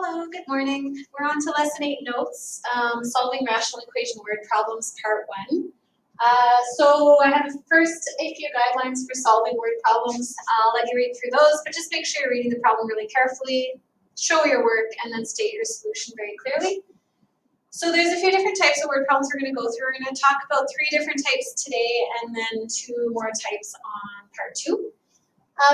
Hello, good morning. We're on to lesson 8 notes, solving rational equation word problems, part 1. So I have first a few guidelines for solving word problems. I'll let you read through those, but just make sure you're reading the problem really carefully, show your work, and then state your solution very clearly. So there's a few different types of word problems we're going to go through. We're going to talk about 3 different types today and then 2 more types on part 2.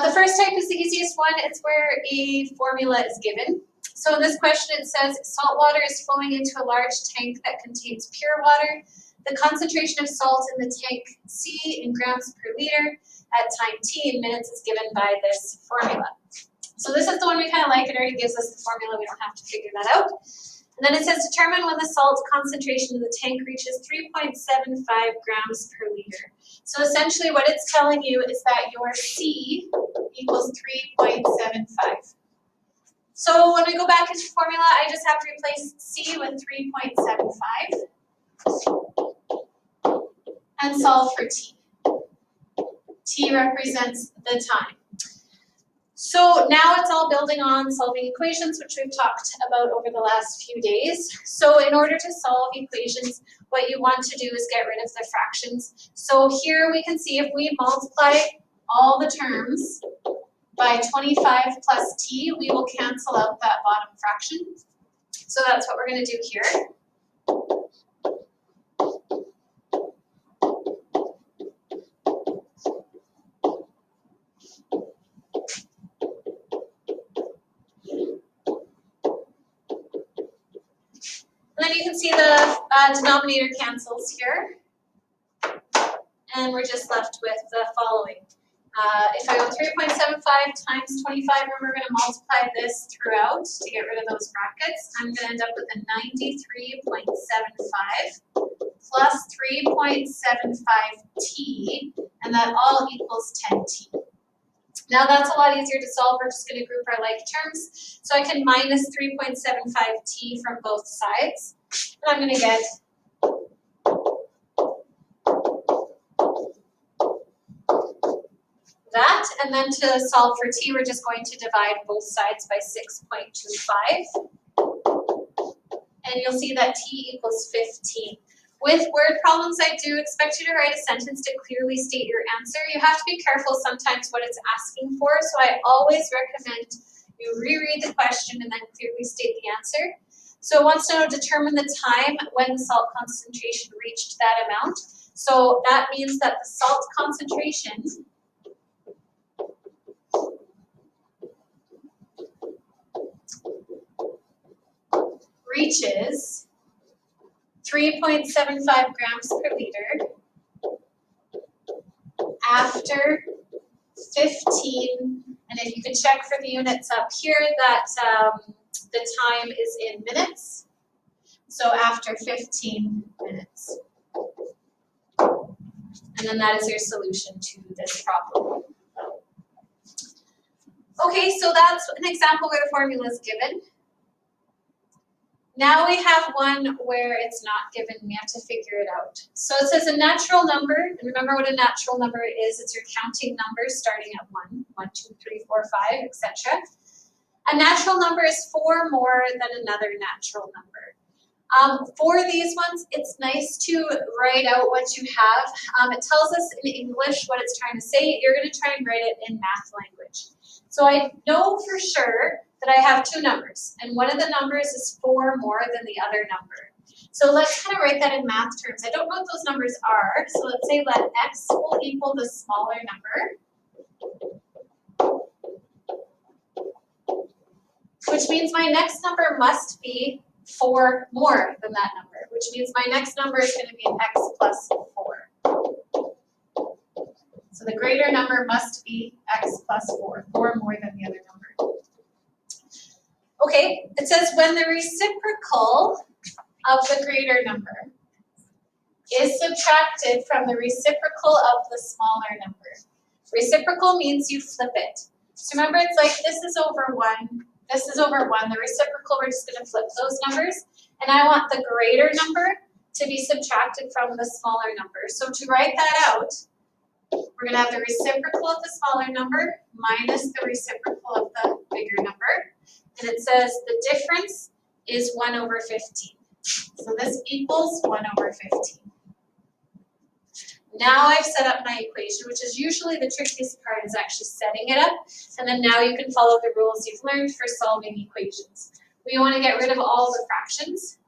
The first type is the easiest one. It's where a formula is given. So in this question it says salt water is flowing into a large tank that contains pure water. The concentration of salt in the tank C in grams per liter at time t in minutes is given by this formula. So this is the one we kind of like. It already gives us the formula. We don't have to figure that out. And then it says determine when the salt concentration in the tank reaches 3.75 grams per liter. So essentially what it's telling you is that your C equals 3.75. So when we go back into formula, I just have to replace C with 3.75 and solve for T. T represents the time. So now it's all building on solving equations, which we've talked about over the last few days. So in order to solve equations, what you want to do is get rid of the fractions. So here we can see if we multiply all the terms by 25 plus t, we will cancel out that bottom fraction. So that's what we're going to do here. And then you can see the denominator cancels here. And we're just left with the following. If I go 3.75 times 25, and we're going to multiply this throughout to get rid of those brackets, I'm going to end up with a 93.75 plus 3.75t, and that all equals 10t. Now that's a lot easier to solve. We're just going to group our like terms. So I can minus 3.75t from both sides, and I'm going to get that, and then to solve for t, we're just going to divide both sides by 6.25, and you'll see that t equals 15. With word problems, I do expect you to write a sentence to clearly state your answer. You have to be careful sometimes what it's asking for, so I always recommend you reread the question and then clearly state the answer. So it wants to know determine the time when the salt concentration reached that amount. So that means that the salt concentration reaches 3.75 grams per liter after 15, and if you can check for the units up here, that the time is in minutes, so after 15 minutes. And then that is your solution to this problem. Okay, so that's an example where the formula is given. Now we have one where it's not given, we have to figure it out. So it says a natural number, and remember what a natural number is, it's your counting numbers starting at 1, 1, 2, 3, 4, 5, etc. A natural number is 4 more than another natural number. For these ones, it's nice to write out what you have. It tells us in English what it's trying to say. You're going to try and write it in math language. So I know for sure that I have 2 numbers, and one of the numbers is 4 more than the other number. So let's kind of write that in math terms. I don't know what those numbers are, so let's say let x will equal the smaller number, which means my next number must be 4 more than that number, which means my next number is going to be x plus 4. So the greater number must be x plus 4, 4 more than the other number. Okay, it says when the reciprocal of the greater number is subtracted from the reciprocal of the smaller number. Reciprocal means you flip it. So remember, it's like this is over 1, this is over 1. The reciprocal, we're just going to flip those numbers. And I want the greater number to be subtracted from the smaller number. So to write that out, we're going to have the reciprocal of the smaller number minus the reciprocal of the bigger number. and it says the difference is 1 over 15. So this equals 1 over 15. Now I've set up my equation, which is usually the trickiest part, is actually setting it up. And then now you can follow the rules you've learned for solving equations. We want to get rid of all the fractions.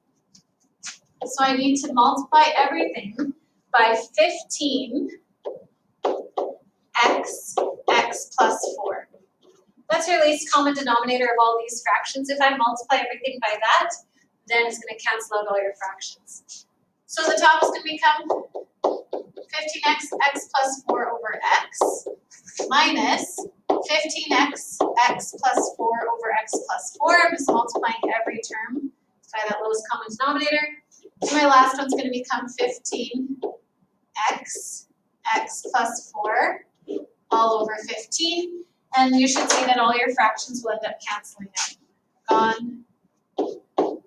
So I need to multiply everything by 15 x plus 4. That's your least common denominator of all these fractions. If I multiply everything by that, then it's going to cancel out all your fractions. So the top is going to become 15x plus 4 over x minus 15x plus 4 over x plus 4. I'm just multiplying every term by that lowest common denominator. And my last one's going to become 15x plus 4 all over 15. And you should see that all your fractions will end up canceling out. Gone.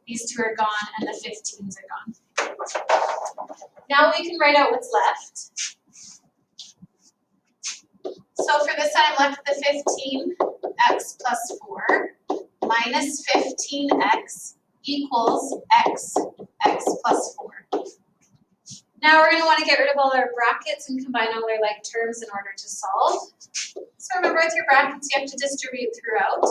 These two are gone, and the 15s are gone. Now we can write out what's left. So for this side, I'm left with the 15x plus 4 minus 15x equals x plus 4. Now we're going to want to get rid of all our brackets and combine all our like terms in order to solve. So remember, with your brackets, you have to distribute throughout.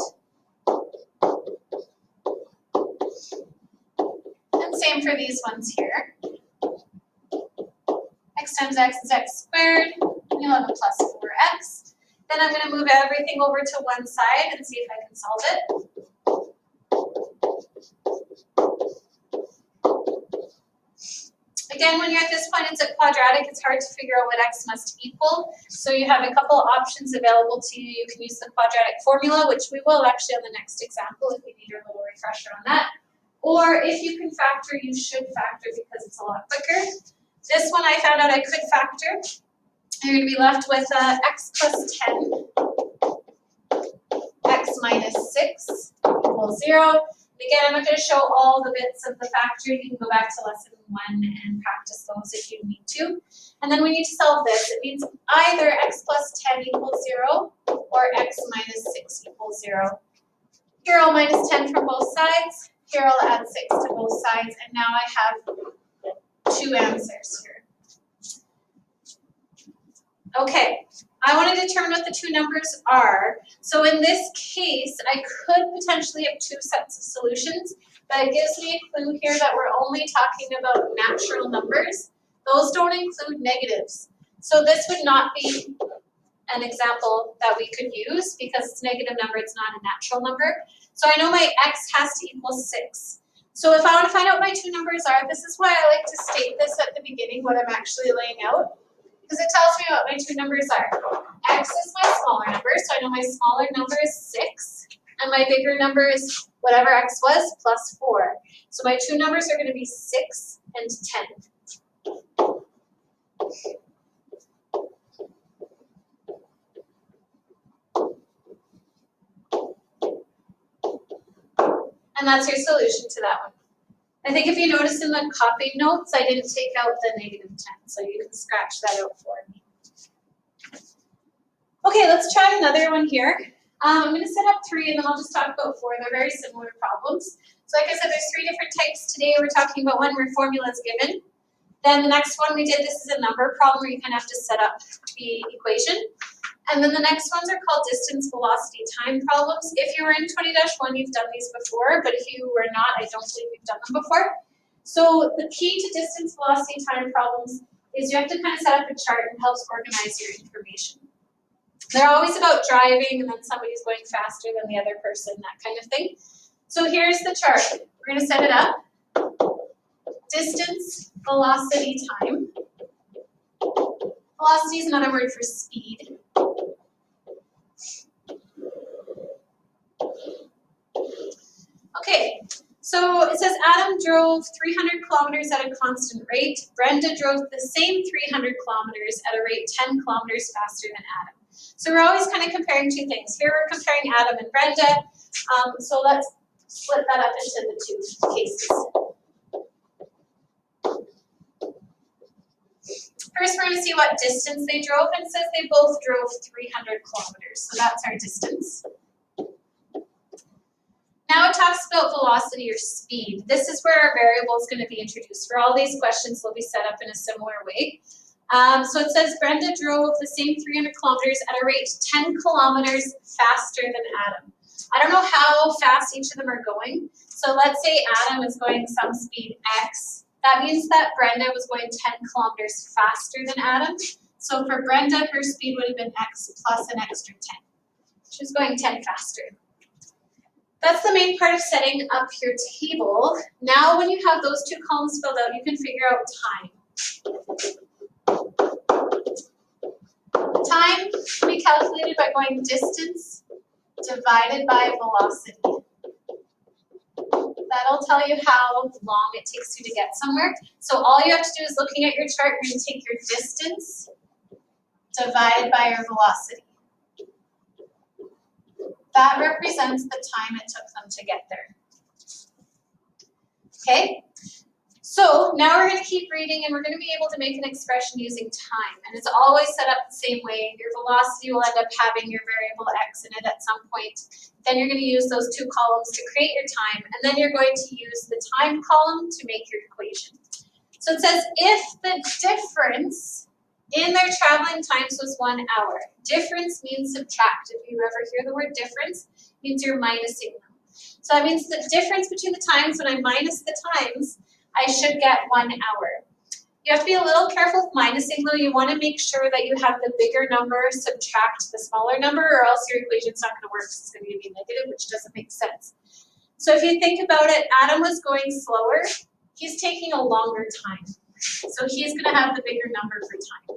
And same for these ones here. X times x is x squared, 11 plus 4x. Then I'm going to move everything over to one side and see if I can solve it. Again, when you're at this point, it's a quadratic. It's hard to figure out what x must equal. So you have a couple options available to you. You can use the quadratic formula, which we will actually on the next example if we need a little refresher on that. Or if you can factor, you should factor because it's a lot quicker. This one I found out I could factor. You're going to be left with x plus 10, x minus 6 equals 0. Again, I'm not going to show all the bits of the factoring. You can go back to lesson 1 and practice those if you need to. And then we need to solve this. It means either x plus 10 equals 0 or x minus 6 equals 0. Here I'll minus 10 from both sides. Here I'll add 6 to both sides. And now I have 2 answers here. Okay, I want to determine what the two numbers are. So in this case, I could potentially have 2 sets of solutions, but it gives me a clue here that we're only talking about natural numbers. Those don't include negatives. So this would not be an example that we could use because it's a negative number, it's not a natural number. So I know my x has to equal 6. So if I want to find out what my two numbers are, this is why I like to state this at the beginning, what I'm actually laying out. Because it tells me what my two numbers are. X is my smaller number, so I know my smaller number is 6, and my bigger number is whatever x was plus 4. So my two numbers are going to be 6 and 10. And that's your solution to that one. I think if you notice in the copy notes, I didn't take out the negative 10, so you can scratch that out for me. Okay, let's try another one here. I'm going to set up 3, and then I'll just talk about 4. They're very similar problems. So like I said, there's 3 different types today. We're talking about one where formula is given. Then the next one we did, this is a number problem where you kind of have to set up the equation. And then the next ones are called distance, velocity, time problems. If you were in 20-1, you've done these before, but if you were not, I don't believe you've done them before. So the key to distance, velocity, time problems is you have to kind of set up a chart and helps organize your information. They're always about driving and then somebody's going faster than the other person, that kind of thing. So here's the chart. We're going to set it up. Distance, velocity, time. Velocity is another word for speed. Okay, so it says Adam drove 300 kilometers at a constant rate. Brenda drove the same 300 kilometers at a rate 10 kilometers faster than Adam. So we're always kind of comparing two things. Here we're comparing Adam and Brenda. So let's split that up into the 2 cases. First, we're going to see what distance they drove, and it says they both drove 300 kilometers. So that's our distance. Now it talks about velocity or speed. This is where our variable is going to be introduced. For all these questions, they'll be set up in a similar way. So it says Brenda drove the same 300 kilometers at a rate 10 kilometers faster than Adam. I don't know how fast each of them are going. So let's say Adam is going some speed x. That means that Brenda was going 10 kilometers faster than Adam. So for Brenda, her speed would have been x plus an extra 10. She was going 10 faster. That's the main part of setting up your table. Now when you have those two columns filled out, you can figure out time. Time can be calculated by going distance divided by velocity. That'll tell you how long it takes you to get somewhere. So all you have to do is looking at your chart, you're going to take your distance divided by your velocity. That represents the time it took them to get there. Okay? So now we're going to keep reading and we're going to be able to make an expression using time. And it's always set up the same way. Your velocity will end up having your variable x in it at some point. Then you're going to use those two columns to create your time. And then you're going to use the time column to make your equation. So it says if the difference in their traveling times was 1 hour. Difference means subtract. If you ever hear the word difference, it means you're minusing them. So that means the difference between the times, when I minus the times, I should get 1 hour. You have to be a little careful with minusing though. You want to make sure that you have the bigger number subtract the smaller number, or else your equation's not going to work. It's going to be negative, which doesn't make sense. So if you think about it, Adam was going slower. He's taking a longer time. So he's going to have the bigger number for time.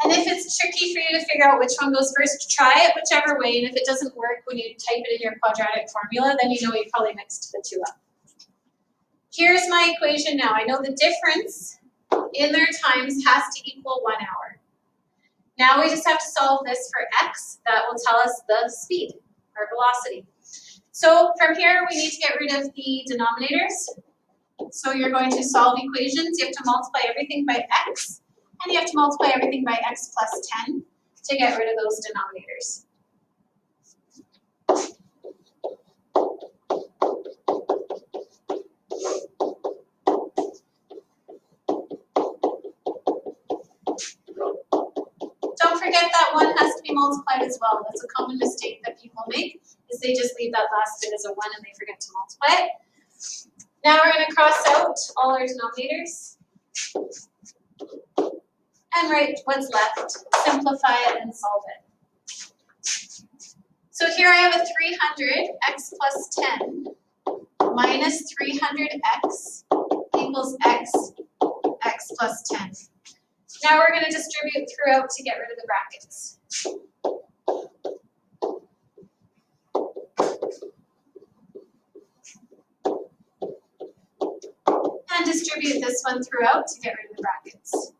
And if it's tricky for you to figure out which one goes first, try it whichever way. And if it doesn't work when you type it in your quadratic formula, then you know you probably mixed the two up. Here's my equation now. I know the difference in their times has to equal 1 hour. Now we just have to solve this for x. That will tell us the speed, or velocity. So from here, we need to get rid of the denominators. So you're going to solve equations. You have to multiply everything by x, and you have to multiply everything by x plus 10 to get rid of those denominators. Don't forget that 1 has to be multiplied as well. That's a common mistake that people make, is they just leave that last bit as a 1 and they forget to multiply it. Now we're going to cross out all our denominators and write what's left, simplify it, and solve it. So here I have a 300, x plus 10, minus 300x equals x plus 10. Now we're going to distribute throughout to get rid of the brackets. And distribute this one throughout to get rid of the brackets.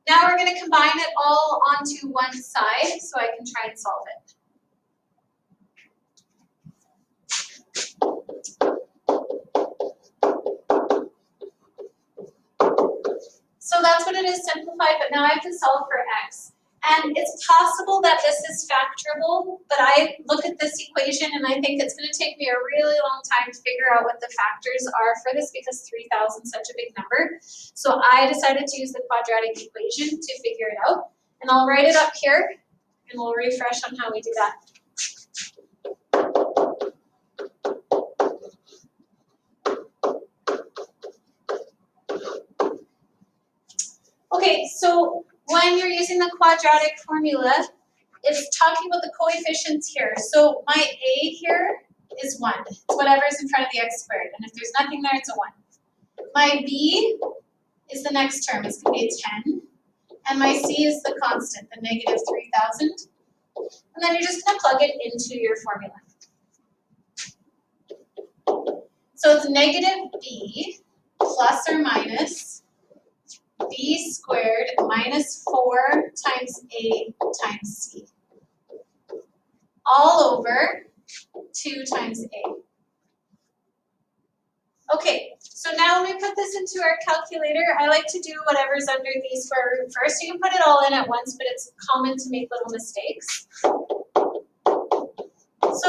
Now we're going to combine it all onto one side so I can try and solve it. So that's what it is simplified, but now I have to solve for x. And it's possible that this is factorable, but I look at this equation and I think it's going to take me a really long time to figure out what the factors are for this because 3,000 is such a big number. So I decided to use the quadratic equation to figure it out. And I'll write it up here and we'll refresh on how we do that. Okay, so when you're using the quadratic formula, it's talking about the coefficients here. So my a here is 1. It's whatever's in front of the x squared. And if there's nothing there, it's a 1. My b is the next term. It's going to be a 10. And my c is the constant, the negative 3,000. And then you're just going to plug it into your formula. So it's negative b plus or minus b squared minus 4 times a times c. All over 2 times a. Okay, so now when we put this into our calculator, I like to do whatever's under the square root first. You can put it all in at once, but it's common to make little mistakes. So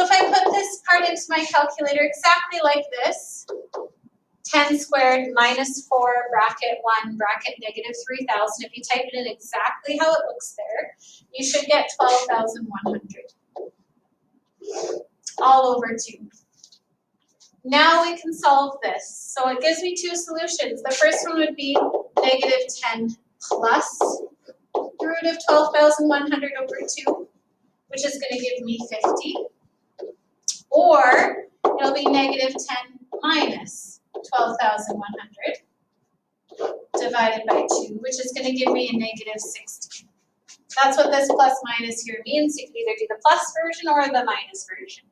if I put this part into my calculator exactly like this, 10 squared minus 4 bracket 1 bracket negative 3,000, if you type it in exactly how it looks there, you should get 12,100. All over 2. Now we can solve this. So it gives me 2 solutions. The first one would be negative 10 plus the root of 12,100 over 2, which is going to give me 50. Or it'll be negative 10 minus 12,100 divided by 2, which is going to give me a negative 60. That's what this plus minus here means. You can either do the plus version or the minus version.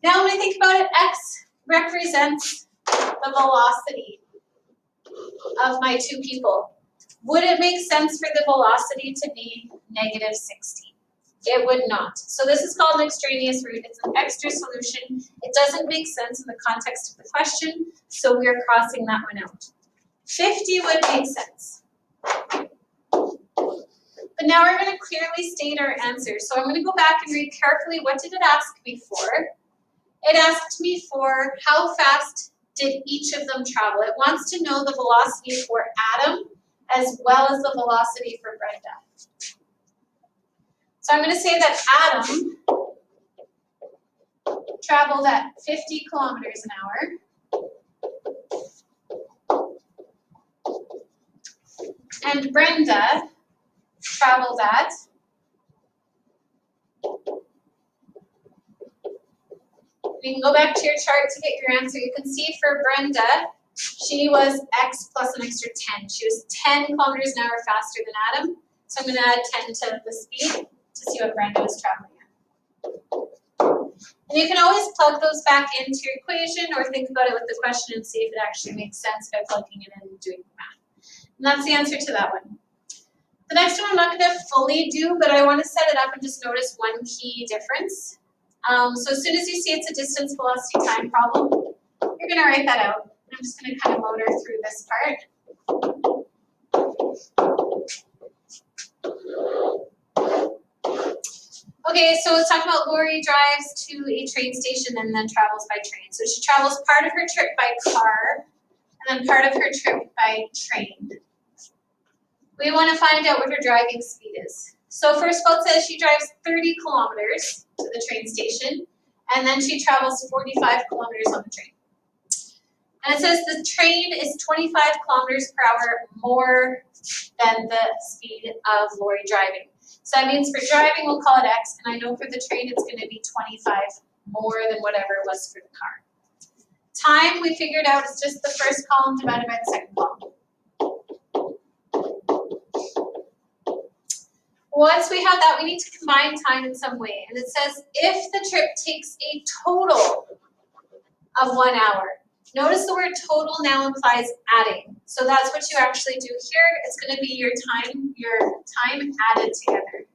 Now when I think about it, x represents the velocity of my 2 people. Would it make sense for the velocity to be negative 60? It would not. So this is called an extraneous root. It's an extra solution. It doesn't make sense in the context of the question, so we are crossing that one out. 50 would make sense. But now we're going to clearly state our answer. So I'm going to go back and read carefully what did it ask me for. It asked me for how fast did each of them travel. It wants to know the velocity for Adam as well as the velocity for Brenda. So I'm going to say that Adam traveled at 50 kilometers an hour. And Brenda traveled at 'You can go back to your chart to get your answer. You can see for Brenda, she was x plus an extra 10. She was 10 kilometers an hour faster than Adam. So I'm going to add 10 to the speed to see what Brenda was traveling at. And you can always plug those back into your equation or think about it with the question and see if it actually makes sense by plugging it in and doing the math. And that's the answer to that one. The next one I'm not going to fully do, but I want to set it up and just notice one key difference. So as soon as you see it's a distance, velocity, time problem, you're going to write that out. I'm just going to kind of motor through this part. Okay, so let's talk about Lori drives to a train station and then travels by train. So she travels part of her trip by car and then part of her trip by train. We want to find out what her driving speed is. So first of all, it says she drives 30 kilometers to the train station, and then she travels 45 kilometers on the train. And it says the train is 25 kilometers per hour more than the speed of Lori driving. So that means for driving, we'll call it X, and I know for the train, it's going to be 25 more than whatever it was for the car. Time, we figured out, is just the first column divided by the second column. Once we have that, we need to combine time in some way. And it says if the trip takes a total of 1 hour. Notice the word total now implies adding. So that's what you actually do here. It's going to be your time added together.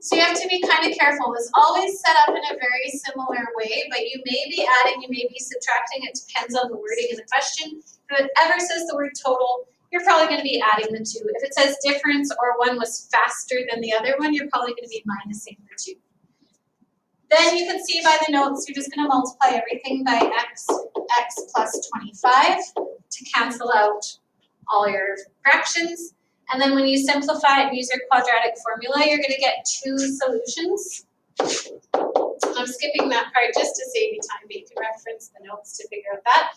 So you have to be kind of careful. It's always set up in a very similar way, but you may be adding, you may be subtracting. It depends on the wording in the question. If it ever says the word total, you're probably going to be adding the two. If it says difference or one was faster than the other one, you're probably going to be minusing the two. Then you can see by the notes, you're just going to multiply everything by x plus 25 to cancel out all your fractions. And then when you simplify it and use your quadratic formula, you're going to get two solutions. I'm skipping that part just to save you time, but you can reference the notes to figure out that.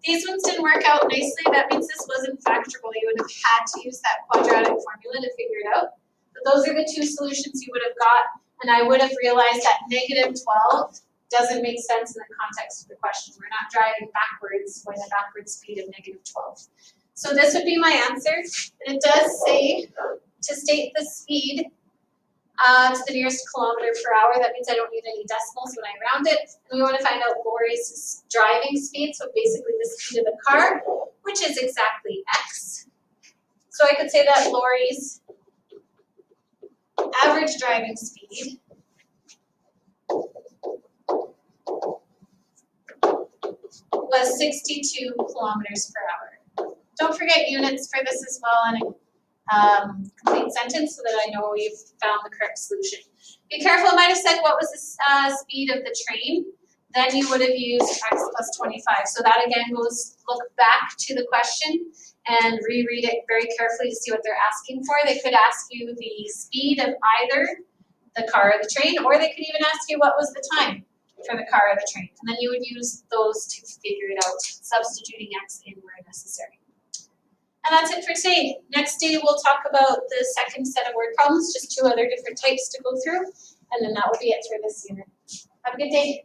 These ones didn't work out nicely. That means this wasn't factorable. You would have had to use that quadratic formula to figure it out. But those are the two solutions you would have got, and I would have realized that negative 12 doesn't make sense in the context of the question. We're not driving backwards with a backward speed of negative 12. So this would be my answer. And it does say to state the speed to the nearest kilometer per hour. That means I don't need any decimals when I round it. And we want to find out Lori's driving speed, so basically the speed of the car, which is exactly x. So I could say that Lori's average driving speed was 62 kilometers per hour. Don't forget units for this as well in a complete sentence so that I know you've found the correct solution. Be careful, I might have said what was the speed of the train. Then you would have used x plus 25. So that again goes, look back to the question and reread it very carefully to see what they're asking for. They could ask you the speed of either the car or the train, or they could even ask you what was the time for the car or the train. And then you would use those to figure it out, substituting x in where necessary. And that's it for today. Next day we'll talk about the second set of word problems, just 2 other different types to go through, and then that will be it for this unit. Have a good day.